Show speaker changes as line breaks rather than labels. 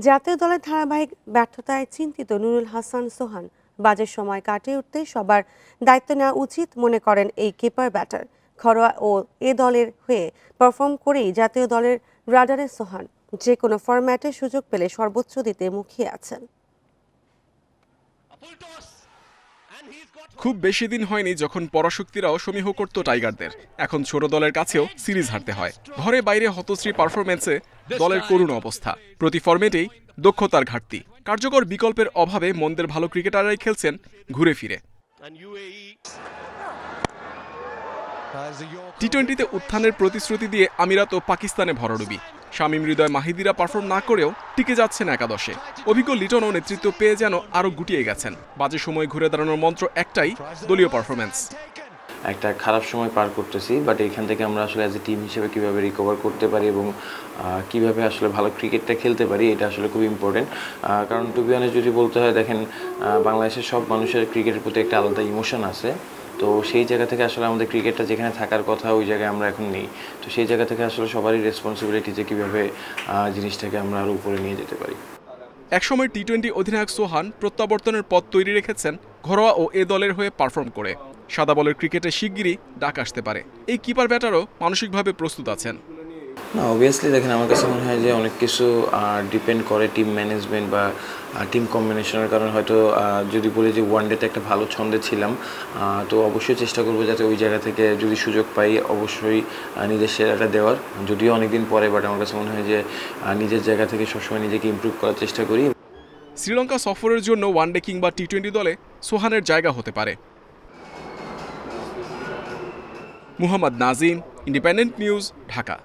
জাতীয় দলের ধারাবাহিক ব্যর্থতায় চিন্তিত নুরুল হাসান সোহান বাজের সময় কাটিয়ে উঠতে সবার দায়িত্ব নেওয়া উচিত মনে করেন এই কিপার ব্যাটার। ঘরোয়া ও এ দলের হয়ে পারফর্ম করেই জাতীয় দলের রাডারে সোহান। যে কোনো ফরম্যাটে সুযোগ পেলে সর্বোচ্চ দিতে মুখিয়ে আছেন।
খুব বেশি দিন হয়নি যখন পরাশক্তিরাও সমীহ করত টাইগারদের। এখন ছোট দলের কাছেও সিরিজ হারতে হয়। ঘরে বাইরে হতশ্রী পারফরম্যান্সে দলের করুণ অবস্থা। প্রতি ফরম্যাটেই দক্ষতার ঘাটতি। কার্যকর বিকল্পের অভাবে মন্দের ভালো ক্রিকেটাররাই খেলছেন ঘুরে ফিরে। টি-20তে উত্থানের প্রতিশ্রুতি দিয়ে আমিরাত ও পাকিস্তানে ভরাডুবি। শামীম হৃদয় মাহিদিরা পারফর্ম না করেও টিকে যাচ্ছেন একাদশে। অভিজ্ঞ লিটনও নেতৃত্ব পেয়ে যেন আরও গুটিয়ে গেছেন। বাজে সময় ঘুরে দাঁড়ানোর মন্ত্র একটাই, দলীয় পারফরম্যান্স।
একটা খারাপ সময় পার করতেছি, বাট এখান থেকে আমরা আসলে অ্যাজ এ টিম হিসেবে কীভাবে রিকভার করতে পারি এবং কীভাবে আসলে ভালো ক্রিকেটটা খেলতে পারি, এটা আসলে খুব ইম্পর্টেন্ট। কারণ টু বি অনেস্ট যদি বলতে হয়, দেখেন বাংলাদেশের সব মানুষের ক্রিকেটের প্রতি একটা আলাদা ইমোশন আছে। তো সেই জায়গা থেকে আসলে আমাদের ক্রিকেটটা যেখানে থাকার কথা ওই জায়গায় আমরা এখন নেই। তো সেই জায়গা থেকে আসলে সবারই রেসপন্সিবিলিটি যে কীভাবে জিনিসটাকে আমরা আরও উপরে নিয়ে যেতে পারি।
একসময় টি-20 অধিনায়ক সোহান প্রত্যাবর্তনের পথ তৈরি রেখেছেন ঘরোয়া ও এ দলের হয়ে পারফর্ম করে। সাদা বলের ক্রিকেটে শিগগিরই ডাক আসতে পারে। এই কিপার ব্যাটারও মানসিকভাবে প্রস্তুত আছেন।
না, অবভিয়াসলি দেখেন, আমার কাছে মনে হয় যে অনেক কিছু ডিপেন্ড করে টিম ম্যানেজমেন্ট বা টিম কম্বিনেশনের কারণে। হয়তো যদি বলি যে ওয়ানডেতে একটা ভালো ছন্দে ছিলাম, তো অবশ্যই চেষ্টা করবো যাতে ওই জায়গা থেকে যদি সুযোগ পাই অবশ্যই নিজের সেরাটা দেওয়ার। যদিও অনেকদিন পরে, বাট আমার কাছে মনে হয় যে নিজের জায়গা থেকে সবসময় নিজেকে ইমপ্রুভ করার চেষ্টা করি।
শ্রীলঙ্কা সফরের জন্য ওয়ানডে কিংবা টি-20 দলে সোহানের জায়গা হতে পারে। Muhammad Nazim, independent news, Dhaka.